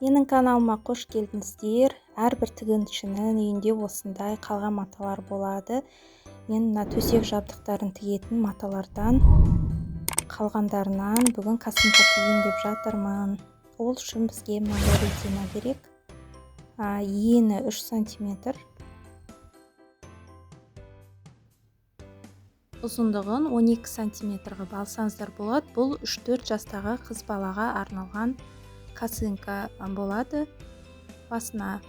Менің каналыма қош келдіңіздер. Әрбір тігіншінің үйінде осындай қалған маталар болады. Мен мына төсек жабдықтарын тігетін маталардан қалғандарынан бүгін косынка тігейін деп жатырмын. Ол үшін бізге мынандай резина керек. Ені 3 см. Ұзындығын 12 см алсаңыздар болады. Бұл 3-4 жастағы қыз балаға арналған косынка болады. Басына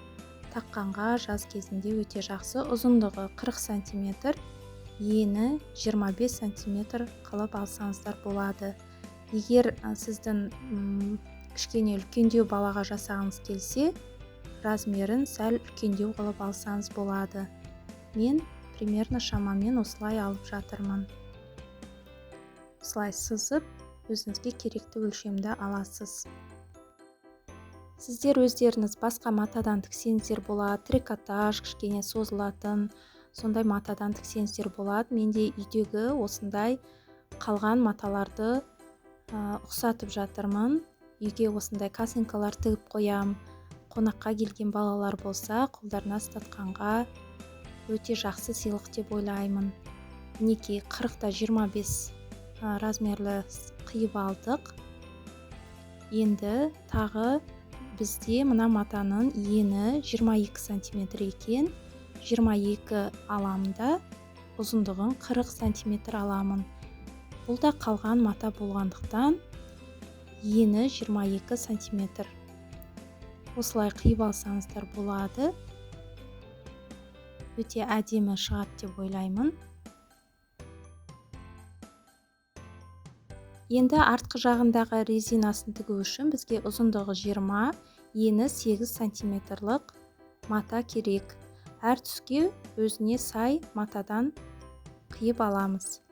таққанға жаз кезінде өте жақсы. Ұзындығы 40 см, ені 25 см қылып алсаңыздар болады. Егер сіздің кішкене үлкендеу балаға жасағыңыз келсе, размерін сәл үлкендеу қылып алсаңыз болады. Мен примерно шамамен осылай алып жатырмын. Осылай сызып, өзіңізге керекті өлшемді аласыз. Сіздер өздеріңіз басқа матадан тіксеңіздер болады, трикотаж, кішкене созылатын, сондай матадан тіксеңіздер болады. Менде үйдегі осындай қалған маталарды ұқсатып жатырмын. Үйге осындай косынкалар тігіп қоям. Қонаққа келген балалар болса, қолдарына ұстатқанға өте жақсы сыйлық деп ойлаймын. Мінекей 40-25 размерлі қиып алдық. Енді тағы бізде мына матаның ені 22 см екен. 22 аламда, ұзындығын 40 см аламын. Бұл да қалған мата болғандықтан ені 22 см. Осылай қиып алсаңыздар болады. Өте әдемі шығады деп ойлаймын. Енді артқы жағындағы резинасын тігу үшін бізге ұзындығы 20, ені 8 см мата керек. Әр түске өзіне сай матадан қиып аламыз.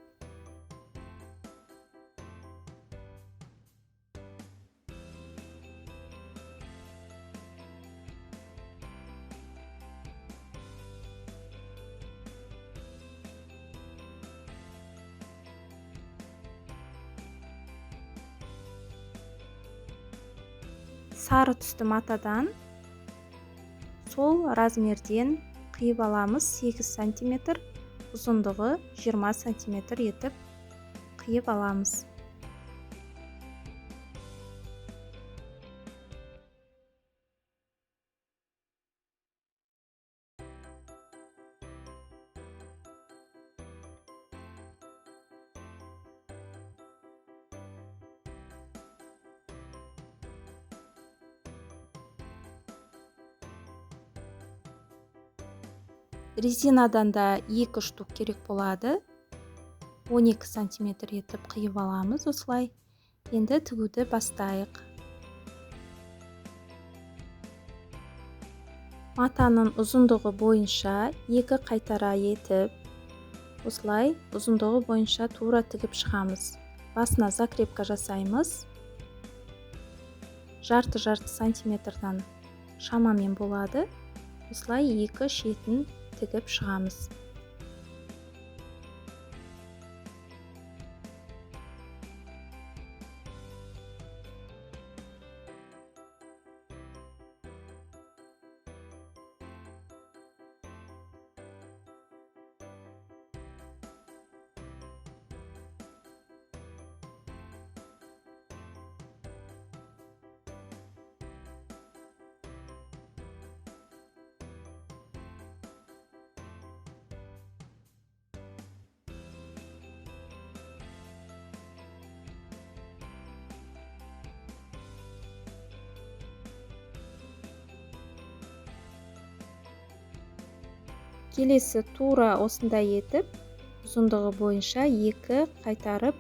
Сары түсті матадан сол размерден қиып аламыз. 8 см, ұзындығы 20 см етіп қиып аламыз. Резинадан да 2 штук керек болады. 12 см етіп қиып аламыз осылай. Енді тігуді бастайық. Матаның ұзындығы бойынша 2 қайтара етіп, осылай ұзындығы бойынша тура тігіп шығамыз. Басына закрепка жасаймыз. Жарты сантиметрдан шамамен болады. Осылай 2 шетін тігіп шығамыз. Келесі тура осындай етіп, ұзындығы бойынша 2 қайтарып,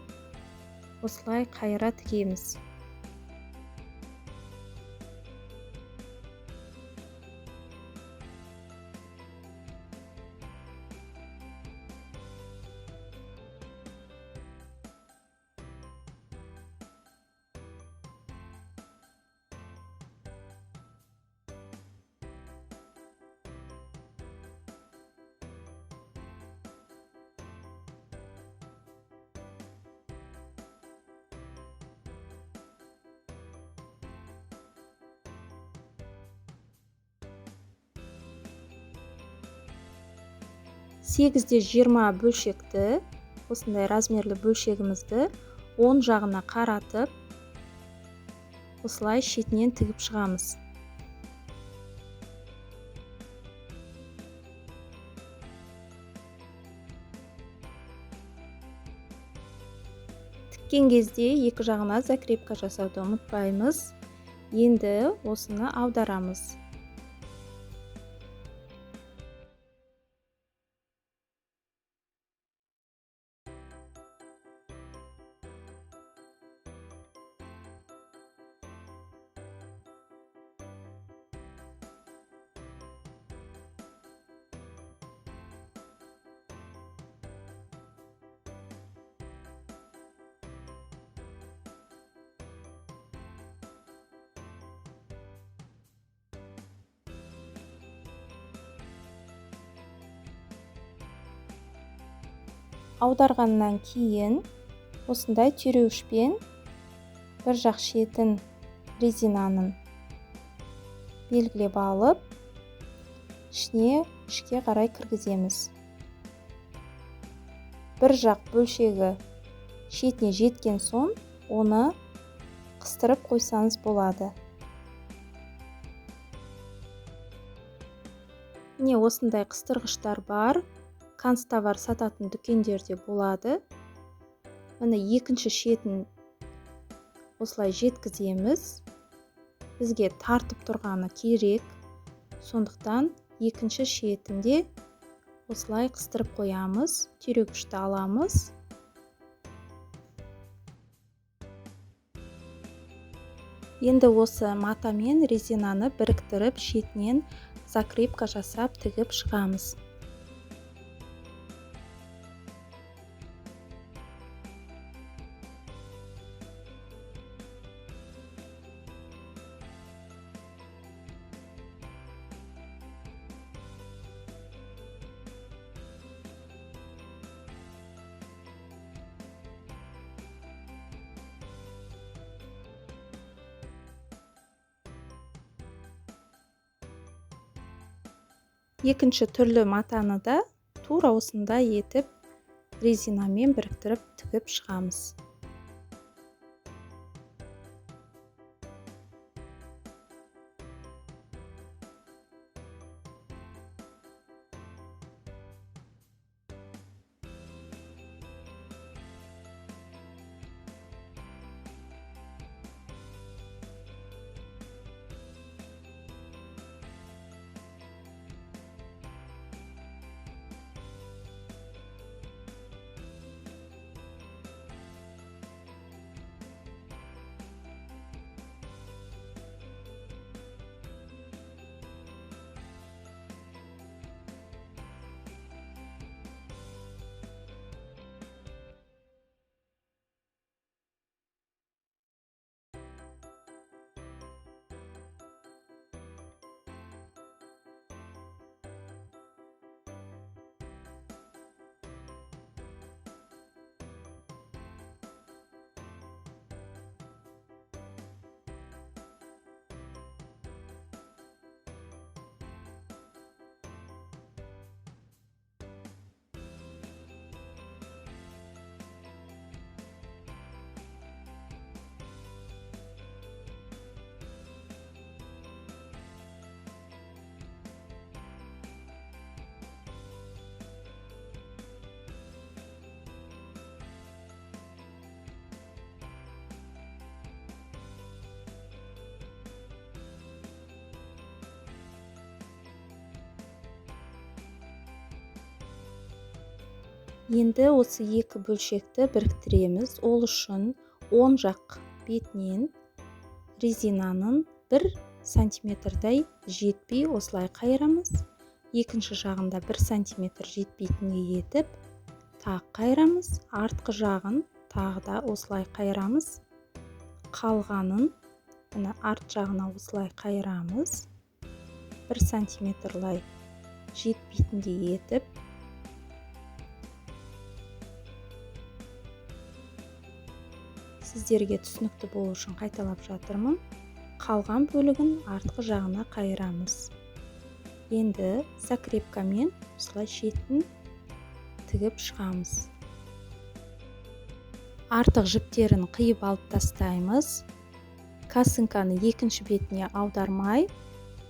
осылай қайыра тігеміз. 8/20 бөлшекті, осындай размерлі бөлшегімізді оң жағына қаратып, осылай шетінен тігіп шығамыз. Тіккен кезде екі жағына закрепка жасауды ұмытпаймыз. Енді осыны аударамыз. Аударғаннан кейін осындай түйреуішпен бір жақ шетін резинаның белгілеп алып, ішке қарай кіргіземіз. Бір жақ бөлшегі шетіне жеткен соң, оны қыстырып қойсаңыз болады. Міне осындай қыстырғыштар бар. Канцтовар сататын дүкендерде болады. Міне екінші шетін осылай жеткіземіз. Бізге тартып тұрғаны керек. Сондықтан екінші шетінде осылай қыстырып қоямыз. Түйрегішті аламыз. Енді осы матамен резинаны біріктіріп, шетінен закрепка жасап тігіп шығамыз. Екінші түрлі матаны да тура осындай етіп резинамен біріктіріп тігіп шығамыз. Енді осы екі бөлшекті біріктіреміз. Ол үшін оң жақ бетінен резинаның 1 сантиметрдай жетпей осылай қайырамыз. Екінші жағында 1 сантиметр жетпейтіндей етіп тағы қайырамыз. Артқы жағын тағы да осылай қайырамыз. Қалғанын арт жағына осылай қайырамыз. 1 сантиметрлай жетпейтіндей етіп сіздерге түсінікті болу үшін қайталап жатырмын. Қалған бөлігін артқы жағына қайырамыз. Енді закрепкамен осылай шетін тігіп шығамыз. Артық жіптерін қиып алып тастаймыз. Косынканы екінші бетіне аудармай,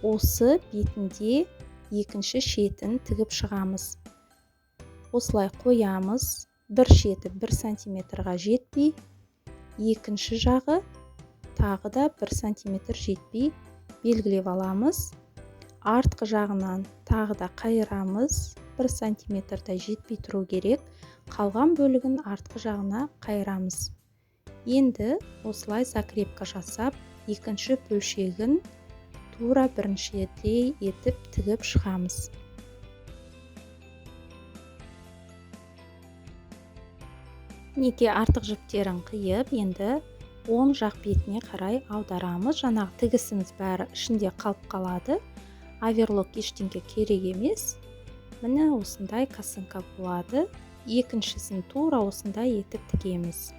осы бетінде екінші шетін тігіп шығамыз. Осылай қоямыз. Бір шеті 1 сантиметрға жетпей, екінші жағы тағы да 1 сантиметр жетпей белгілеп аламыз. Артқы жағынан тағы да қайырамыз. 1 сантиметрдай жетпей тұру керек. Қалған бөлігін артқы жағына қайырамыз. Енді осылай закрепка жасап, екінші бөлшегін тура біріншідей етіп тігіп шығамыз. Неге артық жіптерін қиып, енді оң жақ бетіне қарай аударамыз. Жаңағы тігісіміз бәрі ішінде қалып қалады. Оверлок ештеңе керек емес. Міне осындай косынка болады. Екіншісін тура осындай етіп тігеміз.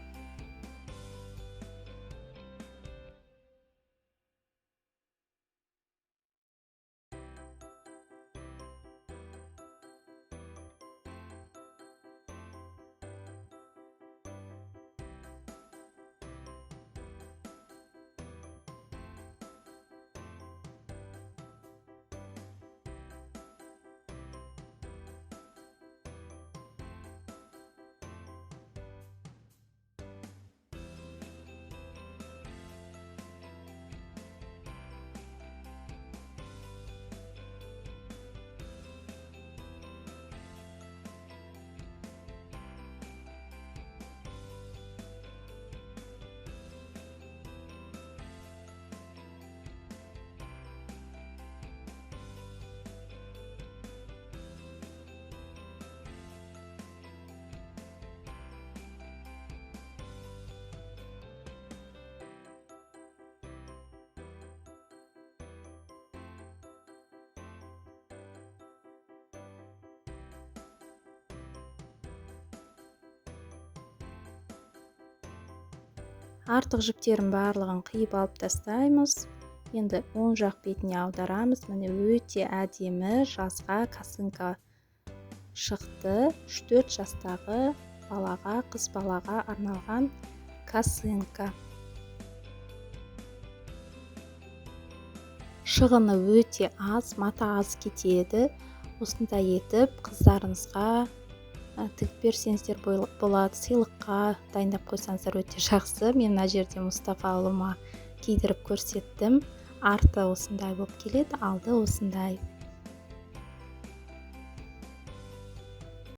Артық жіптерін барлығын қиып алып тастаймыз. Енді оң жақ бетіне аударамыз. Міне өте әдемі жазға косынка шықты. 3-4 жастағы балаға, қыз балаға арналған косынка. Шығыны өте аз, мата аз кетеді. Осындай етіп қыздарыңызға тігіп берсеңіздер болады. Сыйлыққа дайындап қойсаңыздар өте жақсы. Мен мына жерде Мұстафа ұлыма кидіріп көрсеттім. Арты осындай болып келеді, алды осындай.